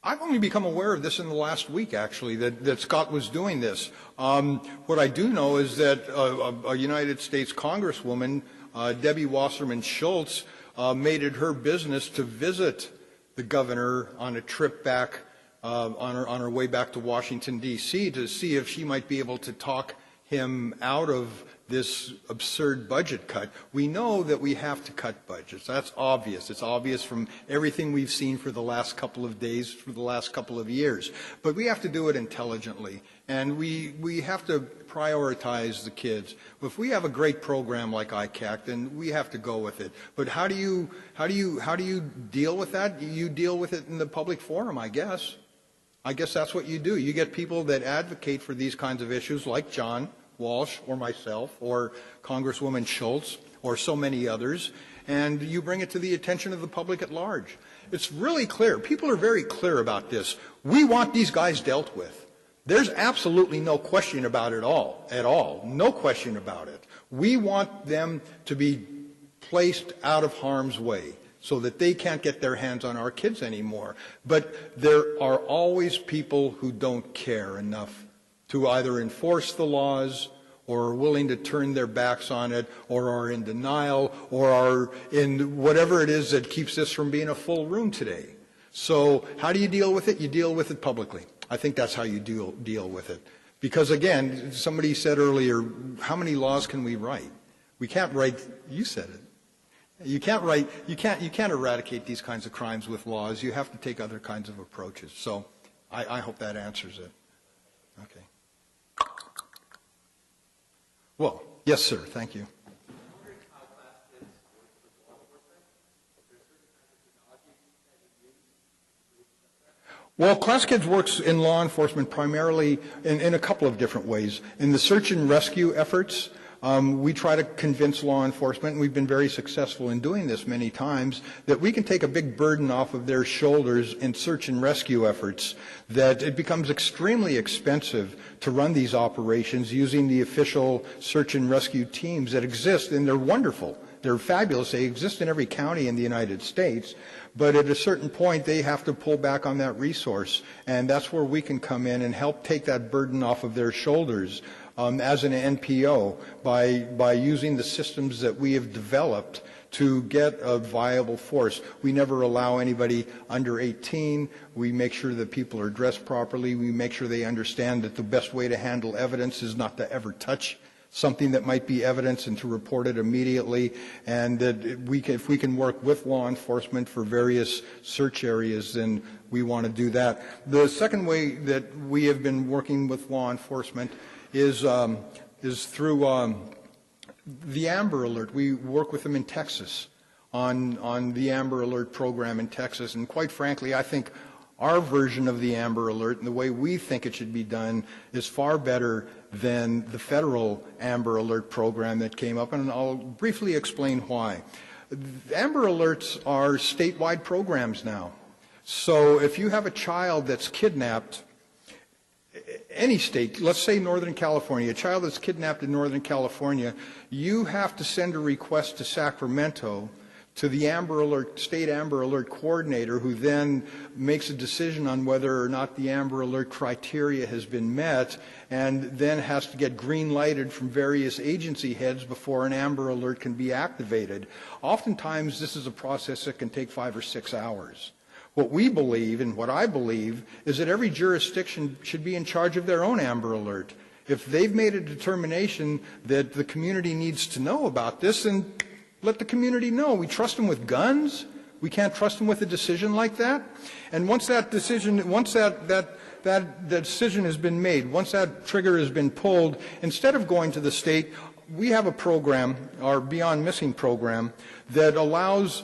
I've only become aware of this in the last week, actually, that Scott was doing this. What I do know is that a United States Congresswoman, Debbie Wasserman Schultz, made it her business to visit the governor on a trip back, on her way back to Washington, D.C., to see if she might be able to talk him out of this absurd budget cut. We know that we have to cut budgets. That's obvious. It's obvious from everything we've seen for the last couple of days, for the last couple of years. But we have to do it intelligently, and we have to prioritize the kids. If we have a great program like ICAC, then we have to go with it. But how do you deal with that? You deal with it in the public forum, I guess. I guess that's what you do. You get people that advocate for these kinds of issues, like John Walsh or myself or Congresswoman Schultz or so many others, and you bring it to the attention of the public at large. It's really clear. People are very clear about this. We want these guys dealt with. There's absolutely no question about it at all. No question about it. We want them to be placed out of harm's way so that they can't get their hands on our kids anymore. But there are always people who don't care enough to either enforce the laws or are willing to turn their backs on it or are in denial or are in whatever it is that keeps this from being a full room today. So how do you deal with it? You deal with it publicly. I think that's how you deal with it. Because again, somebody said earlier, how many laws can we write? We can't write, you said it. You can't eradicate these kinds of crimes with laws. You have to take other kinds of approaches. So I hope that answers it. Okay. Well, yes, sir. Thank you. Well, Klaas Kids works in law enforcement primarily in a couple of different ways. In the search and rescue efforts, we try to convince law enforcement, and we've been very successful in doing this many times, that we can take a big burden off of their shoulders in search and rescue efforts, that it becomes extremely expensive to run these operations using the official search and rescue teams that exist, and they're wonderful. They're fabulous. They exist in every county in the United States. But at a certain point, they have to pull back on that resource. And that's where we can come in and help take that burden off of their shoulders as an NPO by using the systems that we have developed to get a viable force. We never allow anybody under 18. We make sure that people are dressed properly. We make sure they understand that the best way to handle evidence is not to ever touch something that might be evidence and to report it immediately, and that if we can work with law enforcement for various search areas, then we want to do that. The second way that we have been working with law enforcement is through the Amber Alert. We work with them in Texas on the Amber Alert program in Texas, and quite frankly, I think our version of the Amber Alert and the way we think it should be done is far better than the federal Amber Alert program that came up, and I'll briefly explain why. Amber Alerts are statewide programs now. So if you have a child that's kidnapped, any state, let's say Northern California, a child that's kidnapped in Northern California, you have to send a request to Sacramento to the Amber Alert, state Amber Alert coordinator, who then makes a decision on whether or not the Amber Alert criteria has been met, and then has to get green lighted from various agency heads before an Amber Alert can be activated. Oftentimes, this is a process that can take 5 or 6 hours. What we believe, and what I believe, is that every jurisdiction should be in charge of their own Amber Alert. If they've made a determination that the community needs to know about this, then let the community know. We trust them with guns. We can't trust them with a decision like that. And once that decision, that decision has been made, once that trigger has been pulled, instead of going to the state, we have a program, our Beyond Missing program, that allows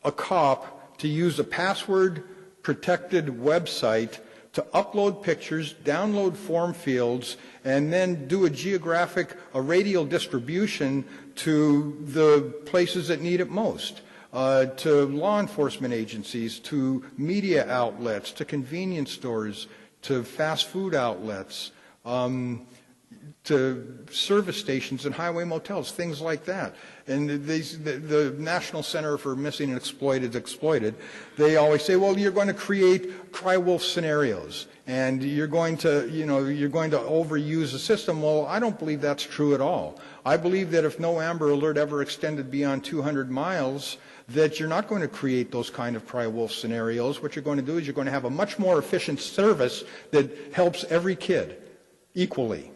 a cop to use a password-protected website to upload pictures, download form fields, and then do a radial distribution to the places that need it most, to law enforcement agencies, to media outlets, to convenience stores, to fast food outlets, to service stations and highway motels, things like that. And the National Center for Missing and Exploited, they always say, well, you're going to create cry wolf scenarios, and you're going to overuse the system. Well, I don't believe that's true at all. I believe that if no Amber Alert ever extended beyond 200 miles, that you're not going to create those kind of cry wolf scenarios. What you're going to do is you're going to have a much more efficient service that helps every kid equally.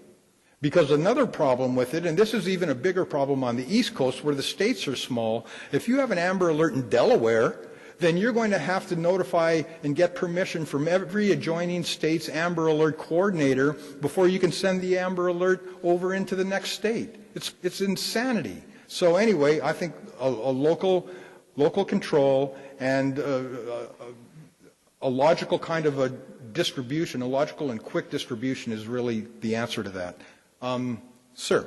Because another problem with it, and this is even a bigger problem on the East Coast where the states are small, if you have an Amber Alert in Delaware, then you're going to have to notify and get permission from every adjoining state's Amber Alert coordinator before you can send the Amber Alert over into the next state. It's insanity. So anyway, I think a local control and a logical kind of a distribution, a logical and quick distribution is really the answer to that. Sir.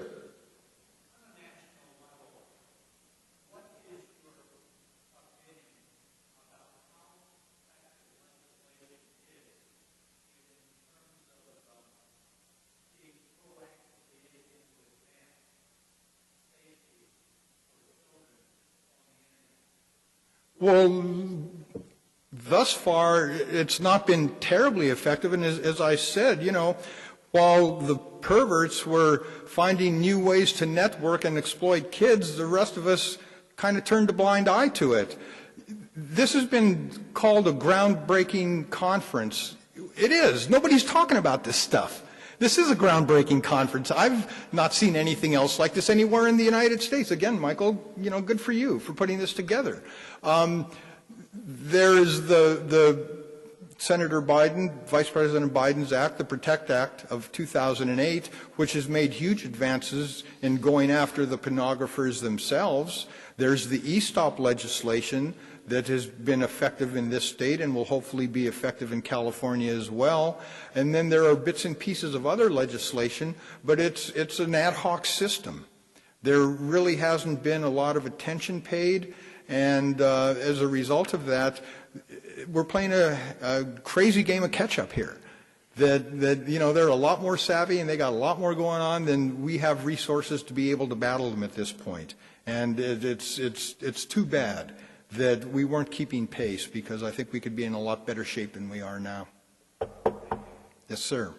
Well, thus far, it's not been terribly effective. And as I said, while the perverts were finding new ways to network and exploit kids, the rest of us kind of turned a blind eye to it. This has been called a groundbreaking conference. It is. Nobody's talking about this stuff. This is a groundbreaking conference. I've not seen anything else like this anywhere in the United States. Again, Michael, good for you for putting this together. There's the Senator Biden, Vice President Biden's Act, the PROTECT Act of 2008, which has made huge advances in going after the pornographers themselves. There's the e-stop legislation that has been effective in this state and will hopefully be effective in California as well. And then there are bits and pieces of other legislation, but it's an ad hoc system. There really hasn't been a lot of attention paid, and as a result of that, we're playing a crazy game of catch-up here. That they're a lot more savvy and they got a lot more going on than we have resources to be able to battle them at this point. And it's too bad that we weren't keeping pace, because I think we could be in a lot better shape than we are now. Yes, sir.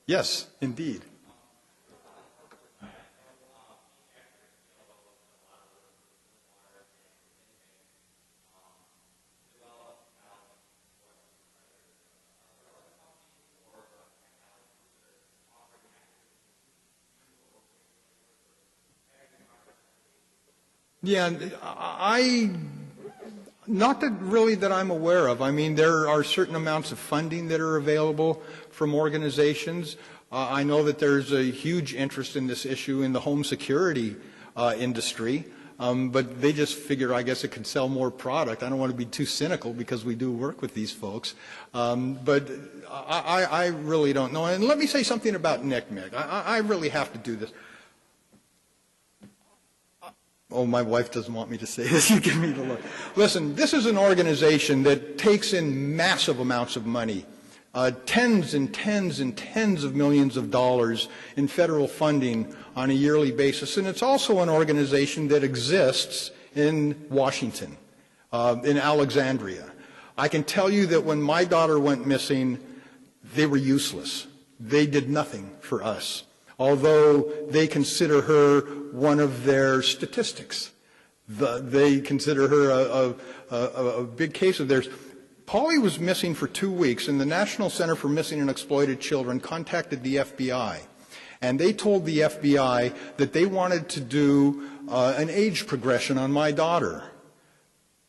Yes, indeed. Yeah, not that really that I'm aware of. I mean, there are certain amounts of funding that are available from organizations. I know that there's a huge interest in this issue in the home security industry, but they just figure, I guess, it can sell more product. I don't want to be too cynical because we do work with these folks, but I really don't know. And let me say something about NCMEC. I really have to do this. Oh, my wife doesn't want me to say this. You give me the look. Listen, this is an organization that takes in massive amounts of money, tens and tens and tens of millions of dollars in federal funding on a yearly basis. And it's also an organization that exists in Washington, in Alexandria. I can tell you that when my daughter went missing, they were useless. They did nothing for us, although they consider her one of their statistics. They consider her a big case of theirs. Polly was missing for 2 weeks, and the National Center for Missing and Exploited Children contacted the FBI. And they told the FBI that they wanted to do an age progression on my daughter.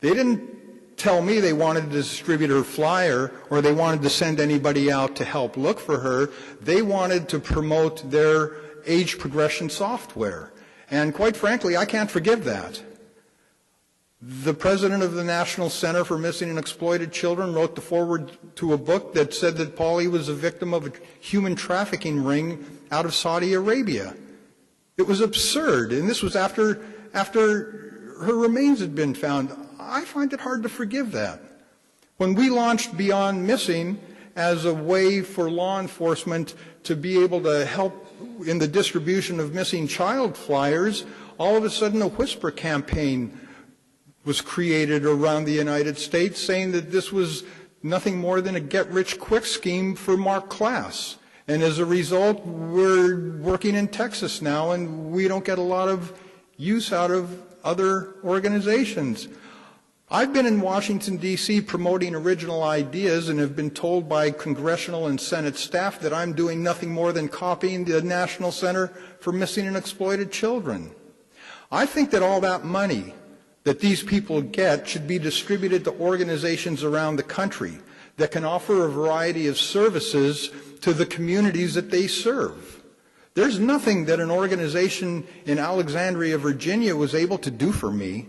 They didn't tell me they wanted to distribute her flyer or they wanted to send anybody out to help look for her. They wanted to promote their age progression software. And quite frankly, I can't forgive that. The president of the National Center for Missing and Exploited Children wrote the foreword to a book that said that Polly was a victim of a human trafficking ring out of Saudi Arabia. It was absurd, and this was after her remains had been found. I find it hard to forgive that. When we launched Beyond Missing as a way for law enforcement to be able to help in the distribution of missing child flyers, all of a sudden a whisper campaign was created around the United States saying that this was nothing more than a get-rich-quick scheme for Mark Klaas. And as a result, we're working in Texas now, and we don't get a lot of use out of other organizations. I've been in Washington, D.C. promoting original ideas and have been told by congressional and Senate staff that I'm doing nothing more than copying the National Center for Missing and Exploited Children. I think that all that money that these people get should be distributed to organizations around the country that can offer a variety of services to the communities that they serve. There's nothing that an organization in Alexandria, Virginia was able to do for me.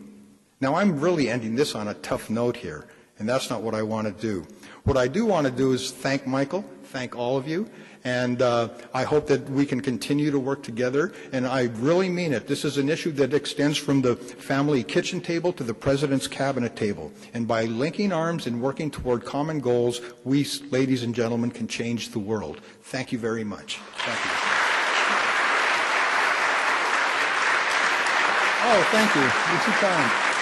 Now, I'm really ending this on a tough note here, and that's not what I want to do. What I do want to do is thank Michael, thank all of you, and I hope that we can continue to work together, and I really mean it. This is an issue that extends from the family kitchen table to the president's cabinet table, and by linking arms and working toward common goals, we, ladies and gentlemen, can change the world. Thank you very much. Thank you. Oh, thank you. You're too kind.